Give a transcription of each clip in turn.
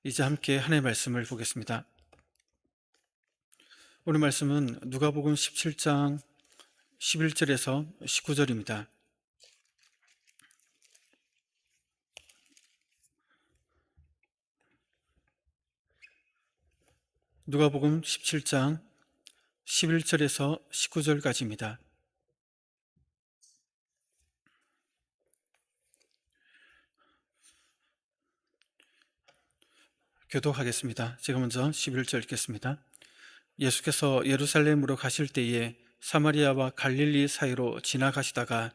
이제 함께 하나님의 말씀을 보겠습니다. 오늘 말씀은 누가복음 17장 11절에서 19절입니다. 누가복음 17장 11절에서 19절까지입니다. 교독하겠습니다. 제가 먼저 11절 읽겠습니다. 예수께서 예루살렘으로 가실 때에 사마리아와 갈릴리 사이로 지나가시다가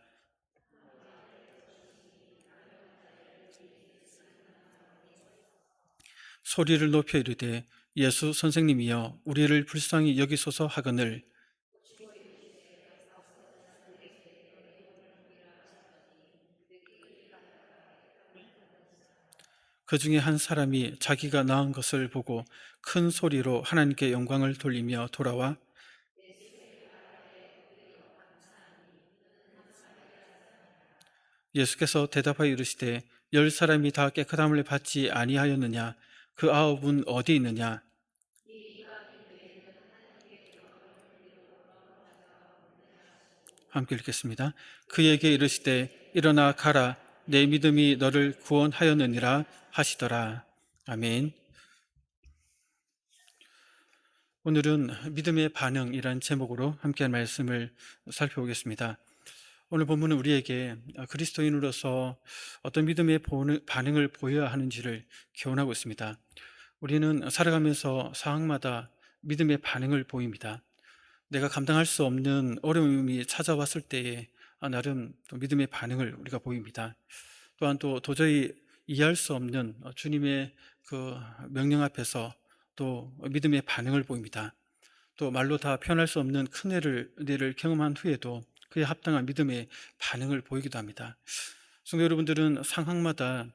소리를 높여 이르되 예수 선생님이여 우리를 불쌍히 여기소서 하거늘 그 중에 한 사람이 자기가 낳은 것을 보고 큰 소리로 하나님께 영광을 돌리며 돌아와 예수께서 대답하여 이르시되 열 사람이 다 깨끗함을 받지 아니하였느냐 그 아홉은 어디 있느냐. 함께 읽겠습니다. 그에게 이르시되 일어나 가라 내 믿음이 너를 구원하였느니라 하시더라. 아멘. 오늘은 믿음의 반응이라는 제목으로 함께한 말씀을 살펴보겠습니다. 오늘 본문은 우리에게 그리스도인으로서 어떤 믿음의 반응을 보여야 하는지를 교훈하고 있습니다. 우리는 살아가면서 상황마다 믿음의 반응을 보입니다. 내가 감당할 수 없는 어려움이 찾아왔을 때에 나름 또 믿음의 반응을 우리가 보입니다. 또한 또 도저히 이해할 수 없는 주님의 그 명령 앞에서 또 믿음의 반응을 보입니다. 또 말로 다 표현할 수 없는 큰 은혜를 경험한 후에도 그에 합당한 믿음의 반응을 보이기도 합니다. 성도 여러분들은 상황마다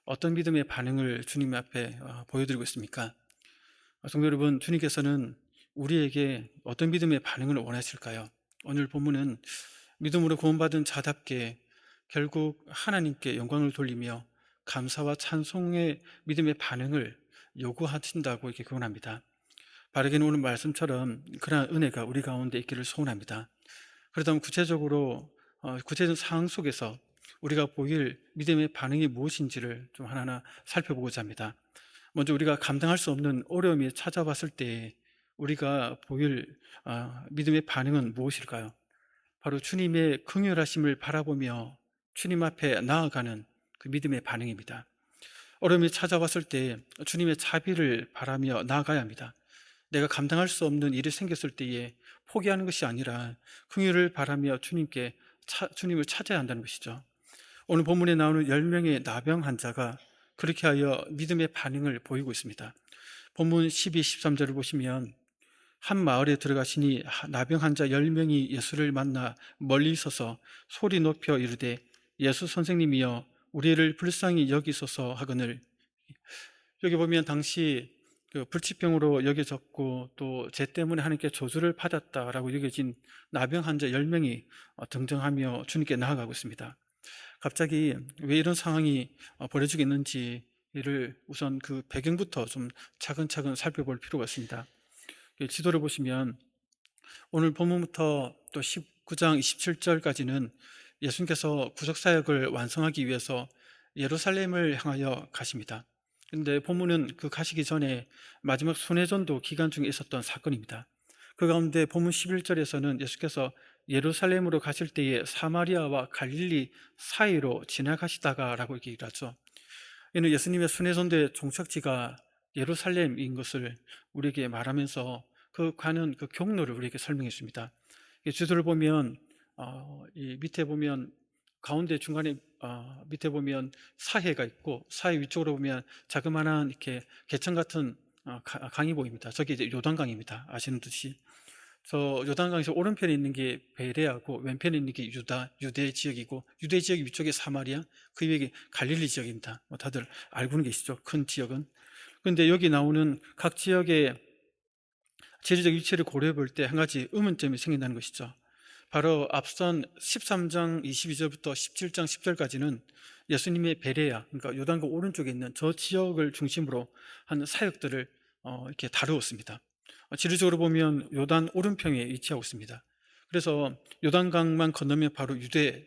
어떤 믿음의 반응을 주님 앞에 보여드리고 있습니까? 성도 여러분, 주님께서는 우리에게 어떤 믿음의 반응을 원하실까요? 오늘 본문은 믿음으로 구원받은 자답게 결국 하나님께 영광을 돌리며 감사와 찬송의 믿음의 반응을 요구하신다고 이렇게 교훈합니다. 바르게는 오늘 말씀처럼 그러한 은혜가 우리 가운데 있기를 소원합니다. 그렇다면 구체적인 상황 속에서 우리가 보일 믿음의 반응이 무엇인지를 좀 하나하나 살펴보고자 합니다. 먼저 우리가 감당할 수 없는 어려움이 찾아왔을 때 우리가 보일 믿음의 반응은 무엇일까요? 바로 주님의 긍휼하심을 바라보며 주님 앞에 나아가는 그 믿음의 반응입니다. 어려움이 찾아왔을 때 주님의 자비를 바라며 나아가야 합니다. 내가 감당할 수 없는 일이 생겼을 때에 포기하는 것이 아니라 긍휼을 바라며 주님을 찾아야 한다는 것이죠. 오늘 본문에 나오는 10명의 나병 환자가 그렇게 하여 믿음의 반응을 보이고 있습니다. 본문 12, 13절을 보시면 한 마을에 들어가시니 나병 환자 10명이 예수를 만나 멀리 서서 소리 높여 이르되 예수 선생님이여 우리를 불쌍히 여기소서 하거늘. 여기 보면 당시 그 불치병으로 여겨졌고 또 죄 때문에 하나님께 저주를 받았다라고 여겨진 나병 환자 10명이 등장하며 주님께 나아가고 있습니다. 갑자기 왜 이런 상황이 벌어지겠는지를 우선 그 배경부터 좀 차근차근 살펴볼 필요가 있습니다. 지도를 보시면 오늘 본문부터 또 19장 27절까지는 예수님께서 구속사역을 완성하기 위해서 예루살렘을 향하여 가십니다. 그런데 본문은 그 가시기 전에 마지막 순회전도 기간 중에 있었던 사건입니다. 그 가운데 본문 11절에서는 예수께서 예루살렘으로 가실 때에 사마리아와 갈릴리 사이로 지나가시다가 라고 얘기를 하죠. 이는 예수님의 순회전도의 종착지가 예루살렘인 것을 우리에게 말하면서 그 가는 그 경로를 우리에게 설명해 줍니다. 지도를 보면 이 밑에 보면 가운데 중간에 밑에 보면 사해가 있고 사해 위쪽으로 보면 자그마한 이렇게 개천 같은 강이 보입니다. 저게 이제 요단강입니다. 아시는 듯이 저 요단강에서 오른편에 있는 게 베레하고 왼편에 있는 게 유대 지역이고 유대 지역 위쪽에 사마리아, 그 위에 갈릴리 지역입니다. 다들 알고는 계시죠? 큰 지역은. 그런데 여기 나오는 각 지역의 지리적 위치를 고려해 볼 때 한 가지 의문점이 생긴다는 것이죠. 바로 앞선 13장 22절부터 17장 10절까지는 예수님의 베레아, 그러니까 요단강 오른쪽에 있는 저 지역을 중심으로 한 사역들을 이렇게 다루었습니다. 지리적으로 보면 요단 오른평에 위치하고 있습니다. 그래서 요단강만 건너면 바로 유대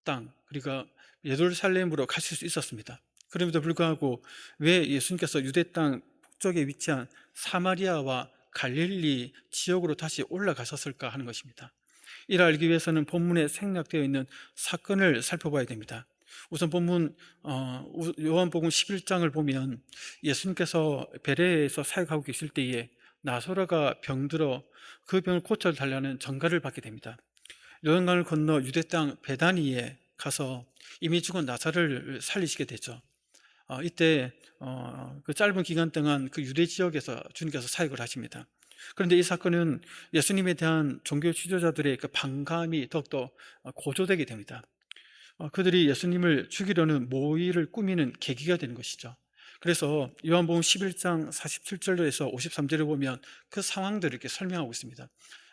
땅, 그러니까 예루살렘으로 가실 수 있었습니다. 그럼에도 불구하고 왜 예수님께서 유대 땅 북쪽에 위치한 사마리아와 갈릴리 지역으로 다시 올라가셨을까 하는 것입니다. 이를 알기 위해서는 본문에 생략되어 있는 사건을 살펴봐야 됩니다. 우선 본문 요한복음 11장을 보면 예수님께서 베레에서 사역하고 계실 때에 나사로가 병들어 그 병을 고쳐달라는 전가를 받게 됩니다. 요단강을 건너 유대 땅 베다니에 가서 이미 죽은 나사로를 살리시게 되죠. 이때 그 짧은 기간 동안 그 유대 지역에서 주님께서 사역을 하십니다. 그런데 이 사건은 예수님에 대한 종교 지도자들의 그 반감이 더욱더 고조되게 됩니다. 그들이 예수님을 죽이려는 모의를 꾸미는 계기가 되는 것이죠. 그래서 요한복음 11장 47절에서 53절을 보면 그 상황들을 이렇게 설명하고 있습니다.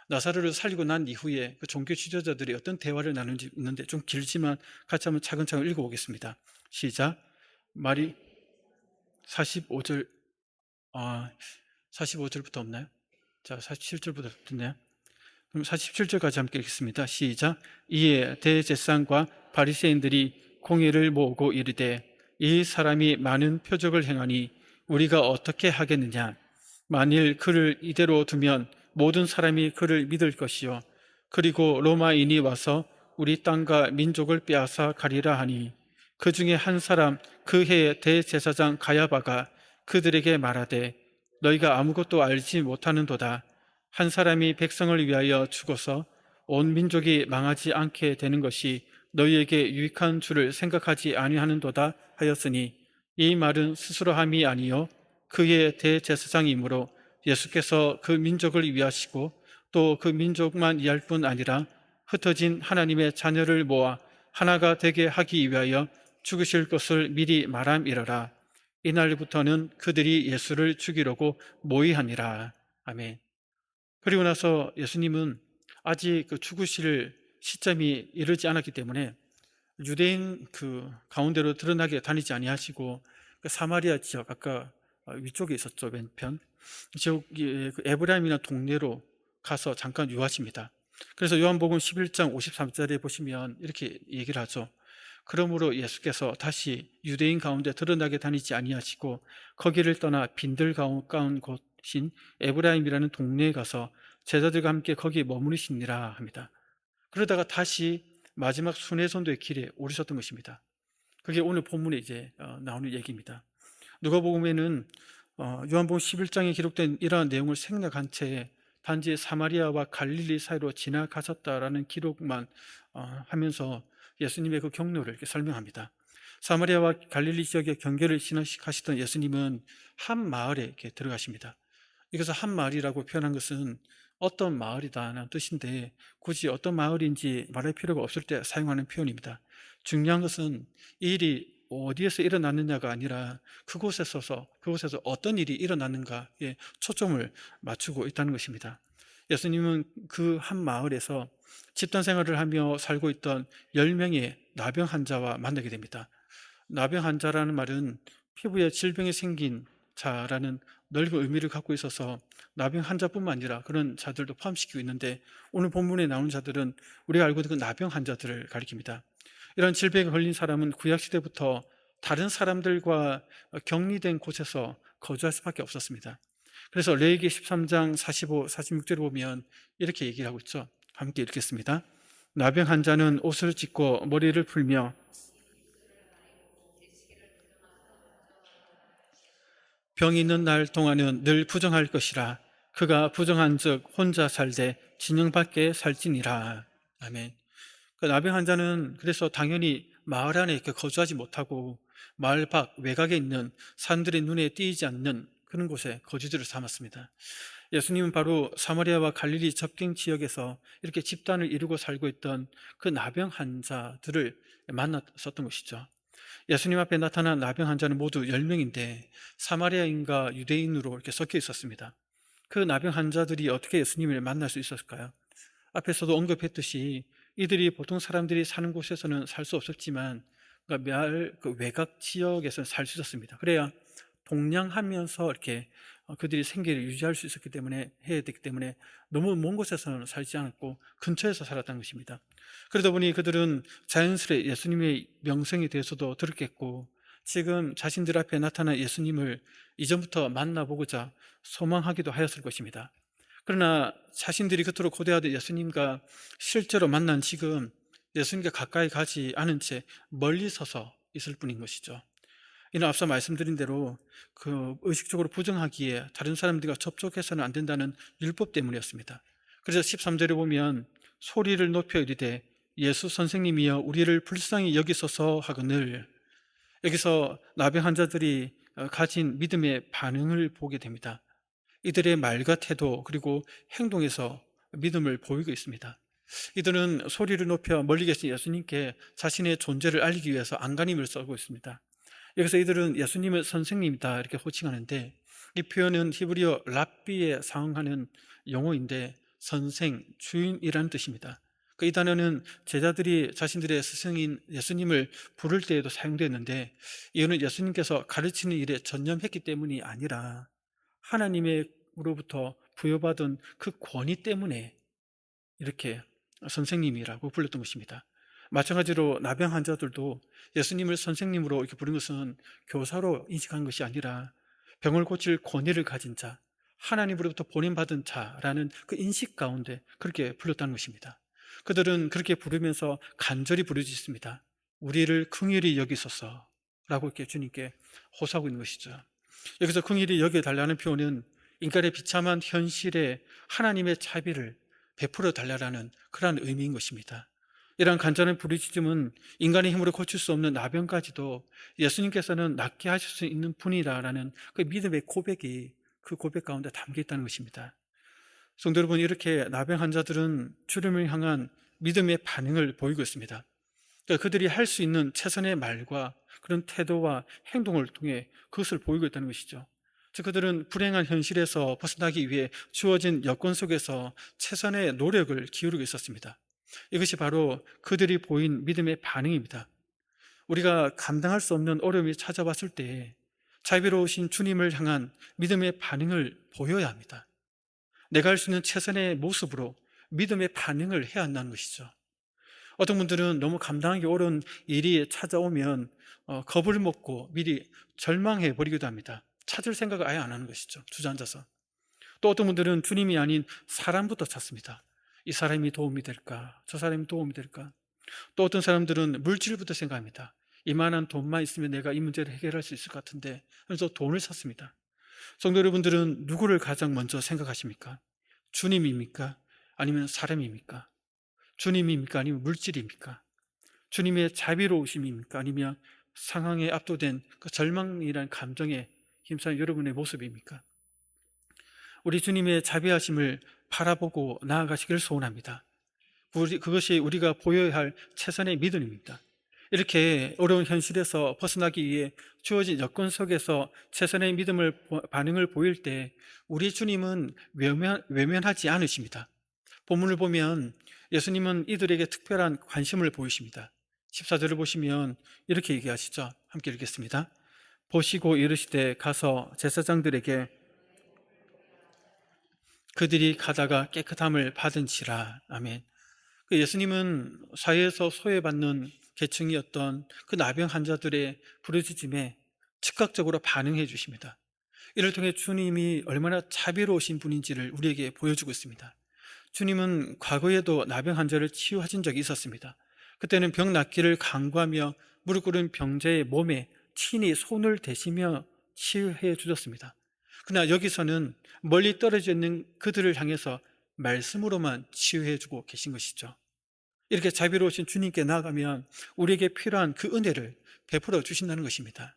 나사로를 살리고 난 이후에 그 종교 지도자들이 어떤 대화를 나누는지 있는데 좀 길지만 같이 한번 차근차근 읽어보겠습니다. 시작. 말이 45절, 45절부터 없나요? 자, 47절부터 듣네요. 그럼 47절까지 함께 읽겠습니다. 시작. 이에 대제사장과 바리새인들이 공회를 모으고 이르되 이 사람이 많은 표적을 행하니 우리가 어떻게 하겠느냐? 만일 그를 이대로 두면 모든 사람이 그를 믿을 것이요 그리고 로마인이 와서 우리 땅과 민족을 빼앗아 가리라 하니 그 중에 한 사람 그 해의 대제사장 가야바가 그들에게 말하되 너희가 아무것도 알지 못하는도다. 한 사람이 백성을 위하여 죽어서 온 민족이 망하지 않게 되는 것이 너희에게 유익한 줄을 생각하지 아니하는도다 하였으니 이 말은 스스로 함이 아니요 그의 대제사장이므로 예수께서 그 민족을 위하시고 또 그 민족만 위할 뿐 아니라 흩어진 하나님의 자녀를 모아 하나가 되게 하기 위하여 죽으실 것을 미리 말함이러라. 이날부터는 그들이 예수를 죽이려고 모의하니라. 아멘. 그리고 나서 예수님은 아직 그 죽으실 시점이 이르지 않았기 때문에 유대인 그 가운데로 드러나게 다니지 아니하시고 그 사마리아 지역, 아까 위쪽에 있었죠, 왼편 지역이 그 에브라임이나 동네로 가서 잠깐 유하십니다. 그래서 요한복음 11장 53절에 보시면 이렇게 얘기를 하죠. 그러므로 예수께서 다시 유대인 가운데 드러나게 다니지 아니하시고 거기를 떠나 빈들 가까운 곳인 에브라임이라는 동네에 가서 제자들과 함께 거기 머무르시니라 합니다. 그러다가 다시 마지막 순회선도의 길에 오르셨던 것입니다. 그게 오늘 본문에 이제 나오는 얘기입니다. 누가복음에는 요한복음 11장에 기록된 이러한 내용을 생략한 채 단지 사마리아와 갈릴리 사이로 지나가셨다라는 기록만 하면서 예수님의 그 경로를 이렇게 설명합니다. 사마리아와 갈릴리 지역의 경계를 지나가시던 예수님은 한 마을에 이렇게 들어가십니다. 이것을 한 마을이라고 표현한 것은 어떤 마을이다라는 뜻인데 굳이 어떤 마을인지 말할 필요가 없을 때 사용하는 표현입니다. 중요한 것은 이 일이 어디에서 일어났느냐가 아니라 그곳에서 어떤 일이 일어났는가에 초점을 맞추고 있다는 것입니다. 예수님은 그 한 마을에서 집단 생활을 하며 살고 있던 10명의 나병 환자와 만나게 됩니다. 나병 환자라는 말은 피부에 질병이 생긴 자라는 넓은 의미를 갖고 있어서 나병 환자뿐만 아니라 그런 자들도 포함시키고 있는데 오늘 본문에 나오는 자들은 우리가 알고 있는 그 나병 환자들을 가리킵니다. 이런 질병에 걸린 사람은 구약시대부터 다른 사람들과 격리된 곳에서 거주할 수밖에 없었습니다. 그래서 레위기 13장 45, 46절을 보면 이렇게 얘기를 하고 있죠. 함께 읽겠습니다. 나병 환자는 옷을 찢고 머리를 풀며 병이 있는 날 동안은 늘 부정할 것이라. 그가 부정한 즉 혼자 살되 진영 밖에 살지니라. 아멘. 그 나병 환자는 그래서 당연히 마을 안에 거주하지 못하고 마을 밖 외곽에 있는 사람들의 눈에 띄지 않는 그런 곳에 거주지를 삼았습니다. 예수님은 바로 사마리아와 갈릴리 접경 지역에서 이렇게 집단을 이루고 살고 있던 그 나병 환자들을 만났었던 것이죠. 예수님 앞에 나타난 나병 환자는 모두 10명인데 사마리아인과 유대인으로 이렇게 섞여 있었습니다. 그 나병 환자들이 어떻게 예수님을 만날 수 있었을까요? 앞에서도 언급했듯이 이들이 보통 사람들이 사는 곳에서는 살 수 없었지만 그러니까 마을 그 외곽 지역에서 살 수 있었습니다. 그래야 동냥하면서 이렇게 그들이 생계를 유지할 수 있었기 때문에, 해야 되기 때문에 너무 먼 곳에서는 살지 않았고 근처에서 살았다는 것입니다. 그러다 보니 그들은 자연스레 예수님의 명성에 대해서도 들었겠고, 지금 자신들 앞에 나타난 예수님을 이전부터 만나보고자 소망하기도 하였을 것입니다. 그러나 자신들이 그토록 고대하던 예수님과 실제로 만난 지금 예수님께 가까이 가지 않은 채 멀리 서서 있을 뿐인 것이죠. 이는 앞서 말씀드린 대로 그 의식적으로 부정하기에 다른 사람들과 접촉해서는 안 된다는 율법 때문이었습니다. 그래서 13절에 보면 소리를 높여 이르되 예수 선생님이여 우리를 불쌍히 여기소서 하거늘, 여기서 나병 환자들이 가진 믿음의 반응을 보게 됩니다. 이들의 말과 태도 그리고 행동에서 믿음을 보이고 있습니다. 이들은 소리를 높여 멀리 계신 예수님께 자신의 존재를 알리기 위해서 안간힘을 쓰고 있습니다. 여기서 이들은 예수님을 선생님이다 이렇게 호칭하는데, 이 표현은 히브리어 랍비에 상응하는 용어인데 선생, 주인이라는 뜻입니다. 이 단어는 제자들이 자신들의 스승인 예수님을 부를 때에도 사용되었는데, 이유는 예수님께서 가르치는 일에 전념했기 때문이 아니라 하나님으로부터 부여받은 그 권위 때문에 이렇게 선생님이라고 불렀던 것입니다. 마찬가지로 나병 환자들도 예수님을 선생님으로 이렇게 부른 것은 교사로 인식한 것이 아니라 병을 고칠 권위를 가진 자, 하나님으로부터 보냄받은 자라는 그 인식 가운데 그렇게 불렀다는 것입니다. 그들은 그렇게 부르면서 간절히 부르짖습니다. 우리를 긍휼히 여기소서라고 이렇게 주님께 호소하고 있는 것이죠. 여기서 긍휼히 여겨달라는 표현은 인간의 비참한 현실에 하나님의 자비를 베풀어 달라는 그러한 의미인 것입니다. 이러한 간절한 부르짖음은 인간의 힘으로 고칠 수 없는 나병까지도 예수님께서는 낫게 하실 수 있는 분이라는 그 믿음의 고백이 그 고백 가운데 담겨 있다는 것입니다. 성도 여러분, 이렇게 나병 환자들은 주님을 향한 믿음의 반응을 보이고 있습니다. 그러니까 그들이 할 수 있는 최선의 말과 그런 태도와 행동을 통해 그것을 보이고 있다는 것이죠. 즉 그들은 불행한 현실에서 벗어나기 위해 주어진 여건 속에서 최선의 노력을 기울이고 있었습니다. 이것이 바로 그들이 보인 믿음의 반응입니다. 우리가 감당할 수 없는 어려움이 찾아왔을 때 자비로우신 주님을 향한 믿음의 반응을 보여야 합니다. 내가 할 수 있는 최선의 모습으로 믿음의 반응을 해야 한다는 것이죠. 어떤 분들은 너무 감당하기 어려운 일이 찾아오면 겁을 먹고 미리 절망해 버리기도 합니다. 찾을 생각을 아예 안 하는 것이죠. 주저앉아서. 또 어떤 분들은 주님이 아닌 사람부터 찾습니다. 이 사람이 도움이 될까? 저 사람이 도움이 될까? 또 어떤 사람들은 물질부터 생각합니다. 이만한 돈만 있으면 내가 이 문제를 해결할 수 있을 것 같은데, 그래서 돈을 찾습니다. 성도 여러분들은 누구를 가장 먼저 생각하십니까? 주님입니까? 아니면 사람입니까? 주님입니까? 아니면 물질입니까? 주님의 자비로우심입니까? 아니면 상황에 압도된 그 절망이라는 감정에 힘찬 여러분의 모습입니까? 우리 주님의 자비하심을 바라보고 나아가시기를 소원합니다. 그것이 우리가 보여야 할 최선의 믿음입니다. 이렇게 어려운 현실에서 벗어나기 위해 주어진 여건 속에서 최선의 반응을 보일 때 우리 주님은 외면하지 않으십니다. 본문을 보면 예수님은 이들에게 특별한 관심을 보이십니다. 14절을 보시면 이렇게 얘기하시죠. 함께 읽겠습니다. 보시고 이르시되 가서 제사장들에게 그들이 가다가 깨끗함을 받은지라. 아멘. 예수님은 사회에서 소외받는 계층이었던 그 나병 환자들의 부르짖음에 즉각적으로 반응해 주십니다. 이를 통해 주님이 얼마나 자비로우신 분인지를 우리에게 보여주고 있습니다. 주님은 과거에도 나병 환자를 치유하신 적이 있었습니다. 그때는 병 낫기를 간구하며 무릎 꿇은 병자의 몸에 친히 손을 대시며 치유해 주셨습니다. 그러나 여기서는 멀리 떨어져 있는 그들을 향해서 말씀으로만 치유해 주고 계신 것이죠. 이렇게 자비로우신 주님께 나아가면 우리에게 필요한 그 은혜를 베풀어 주신다는 것입니다.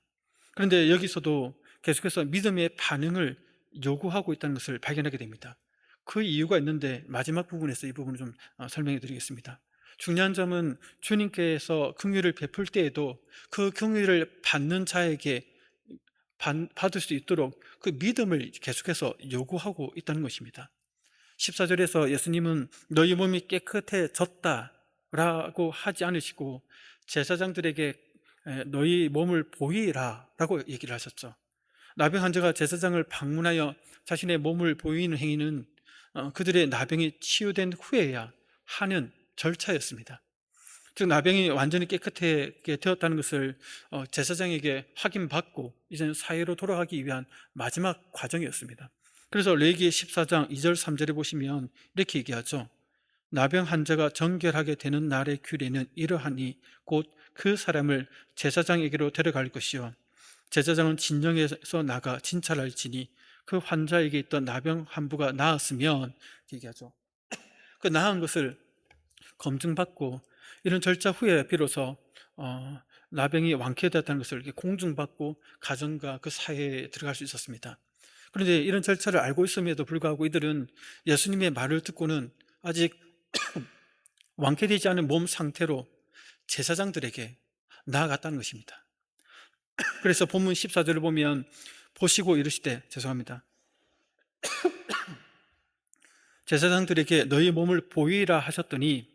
그런데 여기서도 계속해서 믿음의 반응을 요구하고 있다는 것을 발견하게 됩니다. 그 이유가 있는데 마지막 부분에서 이 부분을 좀 설명해 드리겠습니다. 중요한 점은 주님께서 긍휼을 베풀 때에도 그 긍휼을 받는 자에게 받을 수 있도록 그 믿음을 계속해서 요구하고 있다는 것입니다. 14절에서 예수님은 너희 몸이 깨끗해졌다 라고 하지 않으시고 제사장들에게 너희 몸을 보이라 라고 얘기를 하셨죠. 나병 환자가 제사장을 방문하여 자신의 몸을 보이는 행위는 그들의 나병이 치유된 후에야 하는 절차였습니다. 즉 나병이 완전히 깨끗하게 되었다는 것을 제사장에게 확인받고 이제는 사회로 돌아가기 위한 마지막 과정이었습니다. 그래서 레위기 14장 2절 3절에 보시면 이렇게 얘기하죠. 나병 환자가 정결하게 되는 날의 규례는 이러하니 곧 그 사람을 제사장에게로 데려갈 것이요 제사장은 진영에서 나가 진찰할지니 그 환자에게 있던 나병 한 부가 나았으면 얘기하죠. 그 나은 것을 검증받고 이런 절차 후에 비로소 나병이 완쾌되었다는 것을 이렇게 공증받고 가정과 그 사회에 들어갈 수 있었습니다. 그런데 이런 절차를 알고 있음에도 불구하고 이들은 예수님의 말을 듣고는 아직 완쾌되지 않은 몸 상태로 제사장들에게 나아갔다는 것입니다. 그래서 본문 14절을 보면 보시고 이르시되 죄송합니다. 제사장들에게 너희 몸을 보이라 하셨더니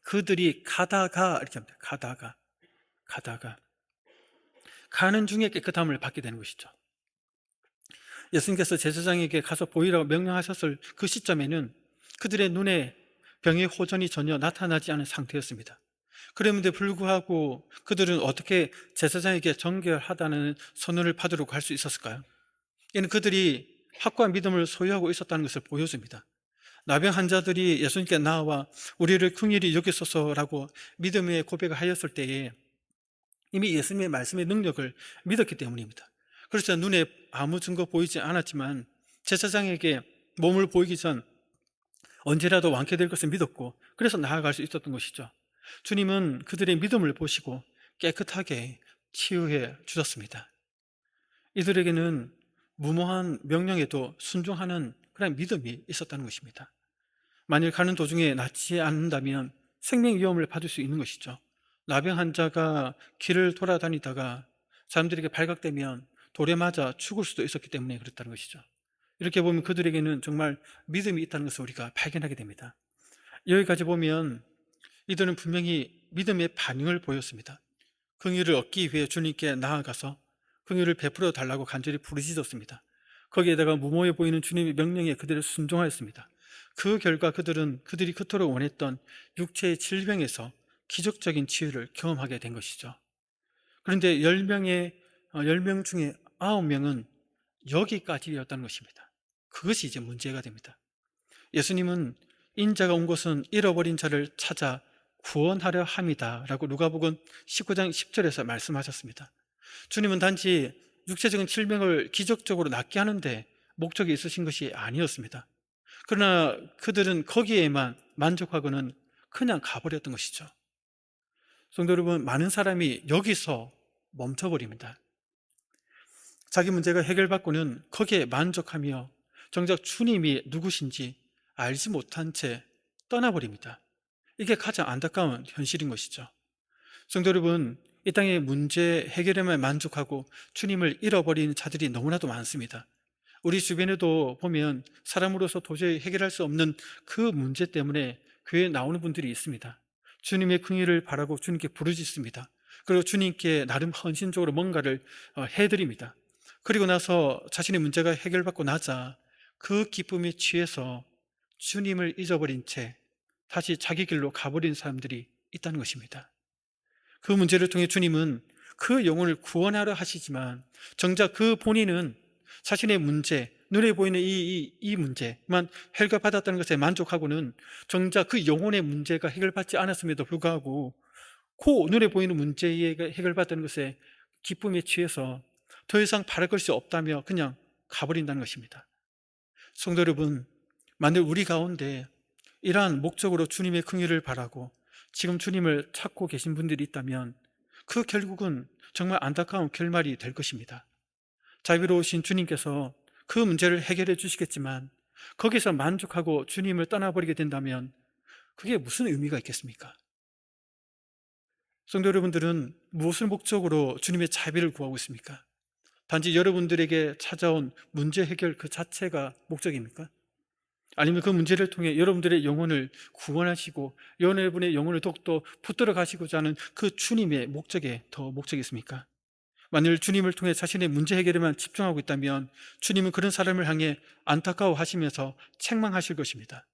그들이 가다가 이렇게 합니다. 가다가 가는 중에 깨끗함을 받게 되는 것이죠. 예수님께서 제사장에게 가서 보이라고 명령하셨을 그 시점에는 그들의 눈에 병의 호전이 전혀 나타나지 않은 상태였습니다. 그런데 불구하고 그들은 어떻게 제사장에게 정결하다는 선언을 받으려고 할 수 있었을까요? 이는 그들이 확고한 믿음을 소유하고 있었다는 것을 보여줍니다. 나병 환자들이 예수님께 나와 우리를 긍휼히 여기소서라고 믿음의 고백을 하였을 때에 이미 예수님의 말씀의 능력을 믿었기 때문입니다. 그래서 눈에 아무 증거 보이지 않았지만 제사장에게 몸을 보이기 전 언제라도 완쾌될 것을 믿었고 그래서 나아갈 수 있었던 것이죠. 주님은 그들의 믿음을 보시고 깨끗하게 치유해 주셨습니다. 이들에게는 무모한 명령에도 순종하는 그런 믿음이 있었다는 것입니다. 만일 가는 도중에 낫지 않는다면 생명 위험을 받을 수 있는 것이죠. 나병 환자가 길을 돌아다니다가 사람들에게 발각되면 돌에 맞아 죽을 수도 있었기 때문에 그렇다는 것이죠. 이렇게 보면 그들에게는 정말 믿음이 있다는 것을 우리가 발견하게 됩니다. 여기까지 보면 이들은 분명히 믿음의 반응을 보였습니다. 긍휼을 얻기 위해 주님께 나아가서 긍휼을 베풀어 달라고 간절히 부르짖었습니다. 거기에다가 무모해 보이는 주님의 명령에 그들을 순종하였습니다. 그 결과 그들은 그들이 그토록 원했던 육체의 질병에서 기적적인 치유를 경험하게 된 것이죠. 그런데 10명 중에 9명은 여기까지였다는 것입니다. 그것이 이제 문제가 됩니다. 예수님은 인자가 온 것은 잃어버린 자를 찾아 구원하려 함이다 라고 누가복음 19장 10절에서 말씀하셨습니다. 주님은 단지 육체적인 질병을 기적적으로 낫게 하는데 목적이 있으신 것이 아니었습니다. 그러나 그들은 거기에만 만족하고는 그냥 가버렸던 것이죠. 성도 여러분, 많은 사람이 여기서 멈춰버립니다. 자기 문제가 해결받고는 거기에 만족하며 정작 주님이 누구신지 알지 못한 채 떠나버립니다. 이게 가장 안타까운 현실인 것이죠. 성도 여러분, 이 땅의 문제 해결에만 만족하고 주님을 잃어버리는 자들이 너무나도 많습니다. 우리 주변에도 보면 사람으로서 도저히 해결할 수 없는 그 문제 때문에 교회에 나오는 분들이 있습니다. 주님의 긍휼을 바라고 주님께 부르짖습니다. 그리고 주님께 나름 헌신적으로 뭔가를 해드립니다. 그리고 나서 자신의 문제가 해결받고 나자 그 기쁨에 취해서 주님을 잊어버린 채 다시 자기 길로 가버린 사람들이 있다는 것입니다. 그 문제를 통해 주님은 그 영혼을 구원하려 하시지만 정작 그 본인은 자신의 문제, 눈에 보이는 이 문제만 해결받았다는 것에 만족하고는 정작 그 영혼의 문제가 해결받지 않았음에도 불구하고 그 눈에 보이는 문제가 해결받는 것에 기쁨에 취해서 더 이상 바랄 것이 없다며 그냥 가버린다는 것입니다. 성도 여러분, 만일 우리 가운데 이러한 목적으로 주님의 긍휼을 바라고 지금 주님을 찾고 계신 분들이 있다면 그 결국은 정말 안타까운 결말이 될 것입니다. 자비로우신 주님께서 그 문제를 해결해 주시겠지만 거기서 만족하고 주님을 떠나버리게 된다면 그게 무슨 의미가 있겠습니까? 성도 여러분들은 무엇을 목적으로 주님의 자비를 구하고 있습니까? 단지 여러분들에게 찾아온 문제 해결 그 자체가 목적입니까? 아니면 그 문제를 통해 여러분들의 영혼을 구원하시고 여러분의 영혼을 더욱더 붙들어 가시고자 하는 그 주님의 목적에 더 목적이 있습니까? 만일 주님을 통해 자신의 문제 해결에만 집중하고 있다면 주님은 그런 사람을 향해 안타까워하시면서 책망하실 것입니다.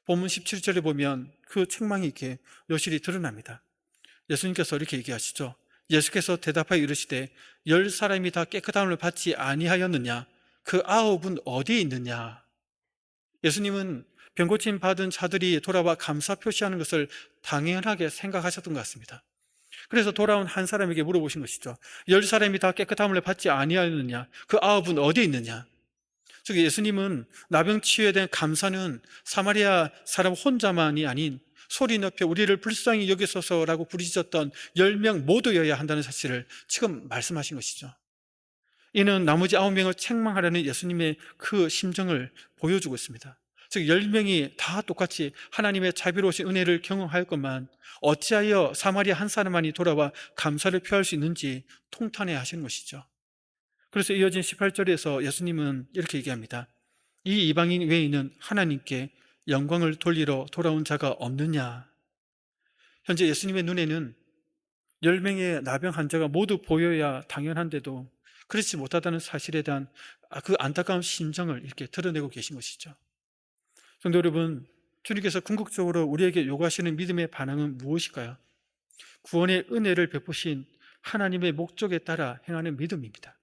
본문 17절에 보면 그 책망이 이렇게 여실히 드러납니다. 예수님께서 이렇게 얘기하시죠. 예수께서 대답하여 이르시되 10사람이 다 깨끗함을 받지 아니하였느냐? 그 9은 어디에 있느냐? 예수님은 병고침 받은 자들이 돌아와 감사 표시하는 것을 당연하게 생각하셨던 것 같습니다. 그래서 돌아온 한 사람에게 물어보신 것이죠. 10사람이 다 깨끗함을 받지 아니하였느냐? 그 9은 어디에 있느냐? 즉 예수님은 나병 치유에 대한 감사는 사마리아 사람 혼자만이 아닌 소리 높여 우리를 불쌍히 여기소서라고 부르짖었던 10명 모두여야 한다는 사실을 지금 말씀하신 것이죠. 이는 나머지 9명을 책망하려는 예수님의 그 심정을 보여주고 있습니다. 즉 10명이 다 똑같이 하나님의 자비로우신 은혜를 경험하였건만 어찌하여 사마리아 한 사람만이 돌아와 감사를 표할 수 있는지 통탄해 하시는 것이죠. 그래서 이어진 18절에서 예수님은 이렇게 얘기합니다. 이 이방인 외에는 하나님께 영광을 돌리러 돌아온 자가 없느냐? 현재 예수님의 눈에는 10명의 나병 환자가 모두 보여야 당연한데도 그렇지 못하다는 사실에 대한 그 안타까운 심정을 이렇게 드러내고 계신 것이죠. 성도 여러분, 주님께서 궁극적으로 우리에게 요구하시는 믿음의 반응은 무엇일까요? 구원의 은혜를 베푸신 하나님의 목적에 따라 행하는 믿음입니다.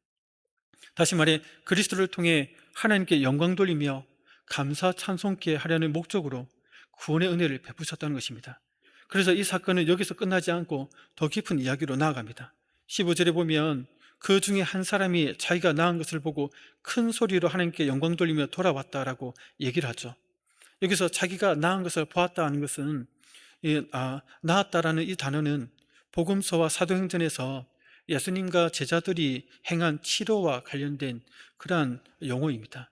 다시 말해 그리스도를 통해 하나님께 영광 돌리며 감사 찬송케 하려는 목적으로 구원의 은혜를 베푸셨다는 것입니다. 그래서 이 사건은 여기서 끝나지 않고 더 깊은 이야기로 나아갑니다. 15절에 보면 그 중에 한 사람이 자기가 나은 것을 보고 큰 소리로 하나님께 영광 돌리며 돌아왔다라고 얘기를 하죠. 여기서 자기가 나은 것을 보았다는 것은 나았다라는 이 단어는 복음서와 사도행전에서 예수님과 제자들이 행한 치료와 관련된 그러한 용어입니다.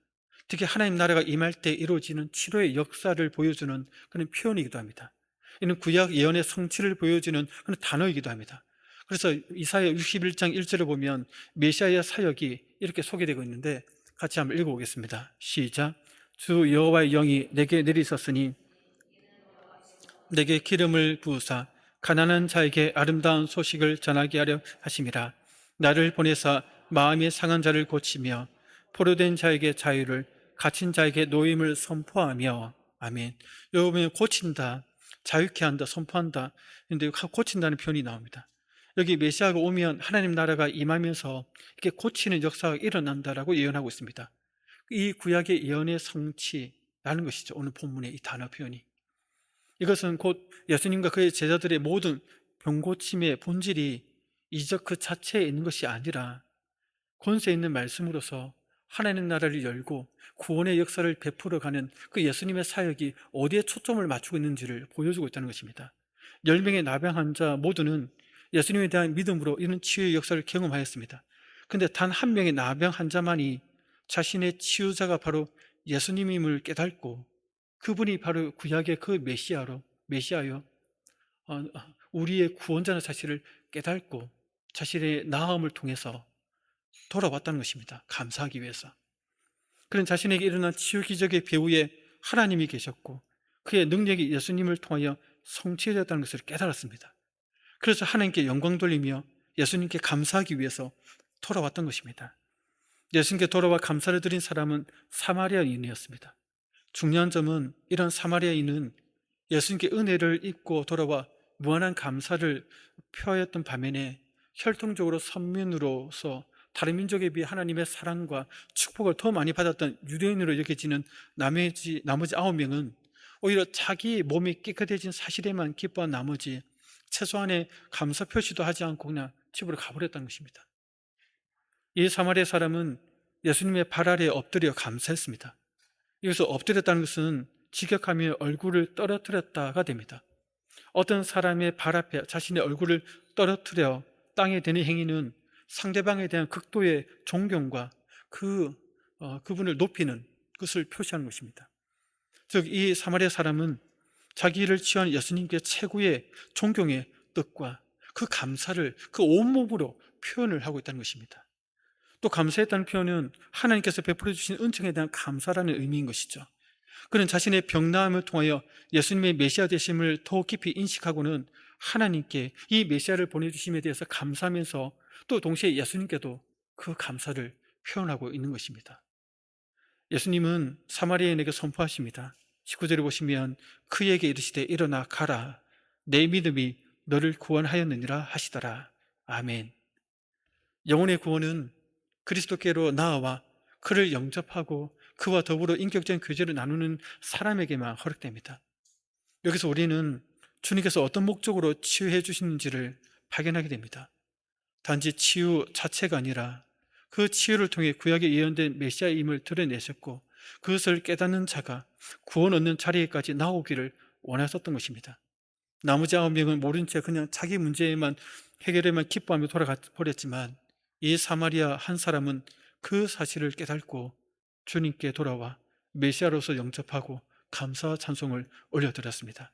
특히 하나님 나라가 임할 때 이루어지는 치료의 역사를 보여주는 그런 표현이기도 합니다. 이는 구약 예언의 성취를 보여주는 그런 단어이기도 합니다. 그래서 이사야 61장 1절을 보면 메시아의 사역이 이렇게 소개되고 있는데 같이 한번 읽어보겠습니다. 시작. 주 여호와의 영이 내게 내리셨으니 내게 기름을 부으사 가난한 자에게 아름다운 소식을 전하게 하려 하심이라. 나를 보내사 마음이 상한 자를 고치며 포로된 자에게 자유를, 갇힌 자에게 노임을 선포하며. 아멘. 여러분, 고친다, 자유케 한다, 선포한다. 그런데 고친다는 표현이 나옵니다. 여기 메시아가 오면 하나님 나라가 임하면서 이렇게 고치는 역사가 일어난다라고 예언하고 있습니다. 이 구약의 예언의 성취라는 것이죠. 오늘 본문의 이 단어 표현이. 이것은 곧 예수님과 그의 제자들의 모든 병고침의 본질이 이적 그 자체에 있는 것이 아니라 권세 있는 말씀으로서 하나님 나라를 열고 구원의 역사를 베풀어가는 그 예수님의 사역이 어디에 초점을 맞추고 있는지를 보여주고 있다는 것입니다. 10명의 나병 환자 모두는 예수님에 대한 믿음으로 이런 치유의 역사를 경험하였습니다. 그런데 단 한 명의 나병 환자만이 자신의 치유자가 바로 예수님임을 깨닫고 그분이 바로 구약의 그 메시아요 우리의 구원자의 사실을 깨닫고 자신의 나음을 통해서 돌아왔다는 것입니다. 감사하기 위해서. 그런 자신에게 일어난 치유 기적의 배후에 하나님이 계셨고 그의 능력이 예수님을 통하여 성취되었다는 것을 깨달았습니다. 그래서 하나님께 영광 돌리며 예수님께 감사하기 위해서 돌아왔던 것입니다. 예수님께 돌아와 감사를 드린 사람은 사마리아인이었습니다. 중요한 점은 이런 사마리아인은 예수님께 은혜를 입고 돌아와 무한한 감사를 표하였던 반면에 혈통적으로 선민으로서 다른 민족에 비해 하나님의 사랑과 축복을 더 많이 받았던 유대인으로 여겨지는 나머지 9명은 오히려 자기 몸이 깨끗해진 사실에만 기뻐한 나머지 최소한의 감사 표시도 하지 않고 그냥 집으로 가버렸다는 것입니다. 이 사마리아 사람은 예수님의 발 아래에 엎드려 감사했습니다. 여기서 엎드렸다는 것은 직역하며 얼굴을 떨어뜨렸다가 됩니다. 어떤 사람의 발 앞에 자신의 얼굴을 떨어뜨려 땅에 대는 행위는 상대방에 대한 극도의 존경과 그분을 높이는 것을 표시하는 것입니다. 즉, 이 사마리아 사람은 자기를 취한 예수님께 최고의 존경의 뜻과 그 감사를 그 온몸으로 표현을 하고 있다는 것입니다. 또 감사했다는 표현은 하나님께서 베풀어 주신 은총에 대한 감사라는 의미인 것이죠. 그는 자신의 병나음을 통하여 예수님의 메시아 되심을 더 깊이 인식하고는 하나님께 이 메시아를 보내주심에 대해서 감사하면서 또 동시에 예수님께도 그 감사를 표현하고 있는 것입니다. 예수님은 사마리아인에게 선포하십니다. 19절에 보시면 그에게 이르시되 일어나 가라, 내 믿음이 너를 구원하였느니라 하시더라. 아멘. 영혼의 구원은 그리스도께로 나아와 그를 영접하고 그와 더불어 인격적인 교제를 나누는 사람에게만 허락됩니다. 여기서 우리는 주님께서 어떤 목적으로 치유해 주시는지를 발견하게 됩니다. 단지 치유 자체가 아니라 그 치유를 통해 구약에 예언된 메시아임을 드러내셨고 그것을 깨닫는 자가 구원 얻는 자리에까지 나오기를 원하셨던 것입니다. 나머지 9명은 모른 채 그냥 자기 문제에만 해결에만 기뻐하며 돌아가 버렸지만 이 사마리아 한 사람은 그 사실을 깨닫고 주님께 돌아와 메시아로서 영접하고 감사와 찬송을 올려드렸습니다.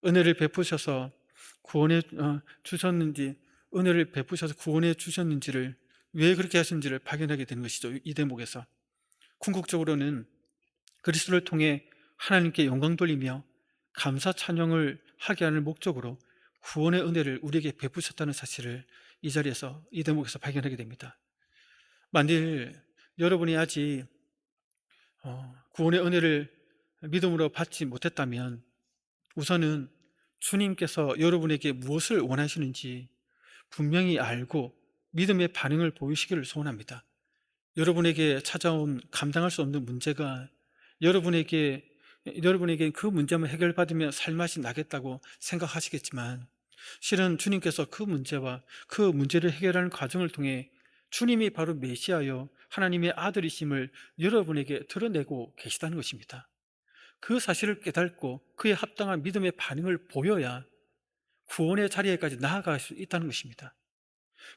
은혜를 베푸셔서 구원해 주셨는지, 은혜를 베푸셔서 구원해 주셨는지를, 왜 그렇게 하신지를 발견하게 되는 것이죠. 이 대목에서 궁극적으로는 그리스도를 통해 하나님께 영광 돌리며 감사 찬양을 하게 하는 목적으로 구원의 은혜를 우리에게 베푸셨다는 사실을 이 자리에서, 이 대목에서 발견하게 됩니다. 만일 여러분이 아직 구원의 은혜를 믿음으로 받지 못했다면 우선은 주님께서 여러분에게 무엇을 원하시는지 분명히 알고 믿음의 반응을 보이시기를 소원합니다. 여러분에게 찾아온 감당할 수 없는 문제가 여러분에게 그 문제만 해결받으면 살맛이 나겠다고 생각하시겠지만 실은 주님께서 그 문제와 그 문제를 해결하는 과정을 통해 주님이 바로 메시아여 하나님의 아들이심을 여러분에게 드러내고 계시다는 것입니다. 그 사실을 깨닫고 그에 합당한 믿음의 반응을 보여야 구원의 자리에까지 나아갈 수 있다는 것입니다.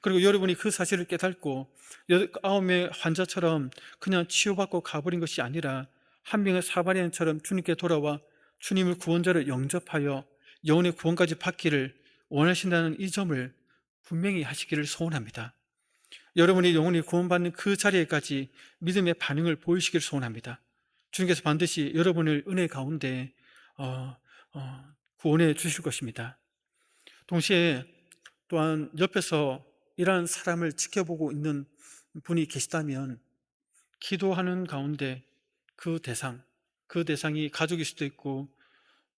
그리고 여러분이 그 사실을 깨닫고 9명의 환자처럼 그냥 치유받고 가버린 것이 아니라 한 명의 사마리아인처럼 주님께 돌아와 주님을 구원자로 영접하여 영혼의 구원까지 받기를 원하신다는 이 점을 분명히 하시기를 소원합니다. 여러분이 영혼이 구원받는 그 자리에까지 믿음의 반응을 보이시기를 소원합니다. 주님께서 반드시 여러분을 은혜 가운데 구원해 주실 것입니다. 동시에 또한 옆에서 이러한 사람을 지켜보고 있는 분이 계시다면 기도하는 가운데 그 대상이 가족일 수도 있고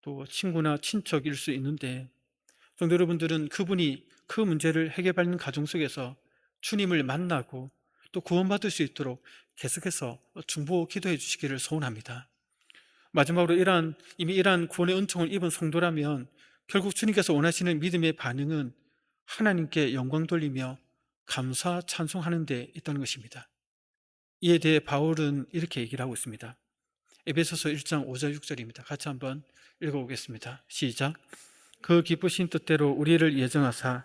또 친구나 친척일 수 있는데 성도 여러분들은 그분이 그 문제를 해결받는 과정 속에서 주님을 만나고 또 구원받을 수 있도록 계속해서 중보 기도해 주시기를 소원합니다. 마지막으로 이미 이러한 구원의 은총을 입은 성도라면 결국 주님께서 원하시는 믿음의 반응은 하나님께 영광 돌리며 감사 찬송하는 데 있다는 것입니다. 이에 대해 바울은 이렇게 얘기를 하고 있습니다. 에베소서 1장 5절 6절입니다. 같이 한번 읽어보겠습니다. 시작. 그 기쁘신 뜻대로 우리를 예정하사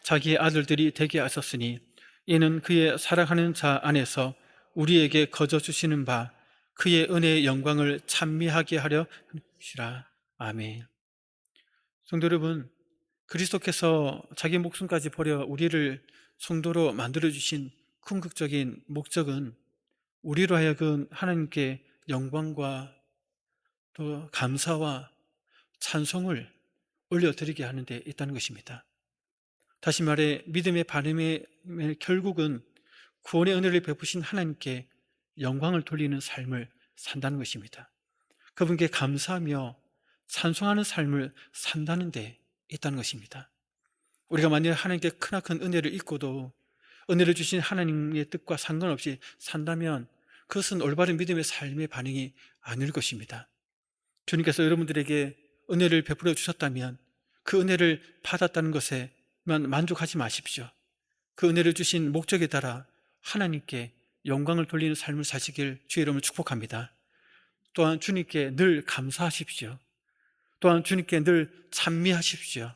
자기의 아들들이 되게 하셨으니 이는 그의 사랑하는 자 안에서 우리에게 거저 주시는 바 그의 은혜의 영광을 찬미하게 하려 하시라. 아멘. 성도 여러분, 그리스도께서 자기 목숨까지 버려 우리를 성도로 만들어주신 궁극적인 목적은 우리로 하여금 하나님께 영광과 또 감사와 찬송을 올려드리게 하는 데 있다는 것입니다. 다시 말해 믿음의 반응의 결국은 구원의 은혜를 베푸신 하나님께 영광을 돌리는 삶을 산다는 것입니다. 그분께 감사하며 찬송하는 삶을 산다는 데 있다는 것입니다. 우리가 만약 하나님께 크나큰 은혜를 잊고도 은혜를 주신 하나님의 뜻과 상관없이 산다면 그것은 올바른 믿음의 삶의 반응이 아닐 것입니다. 주님께서 여러분들에게 은혜를 베풀어 주셨다면 그 은혜를 받았다는 것에만 만족하지 마십시오. 그 은혜를 주신 목적에 따라 하나님께 영광을 돌리는 삶을 사시길 주의 이름으로 축복합니다. 또한 주님께 늘 감사하십시오. 또한 주님께 늘 찬미하십시오.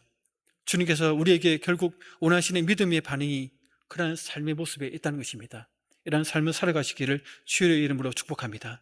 주님께서 우리에게 결국 원하시는 믿음의 반응이 그러한 삶의 모습에 있다는 것입니다. 이러한 삶을 살아가시기를 주의 이름으로 축복합니다.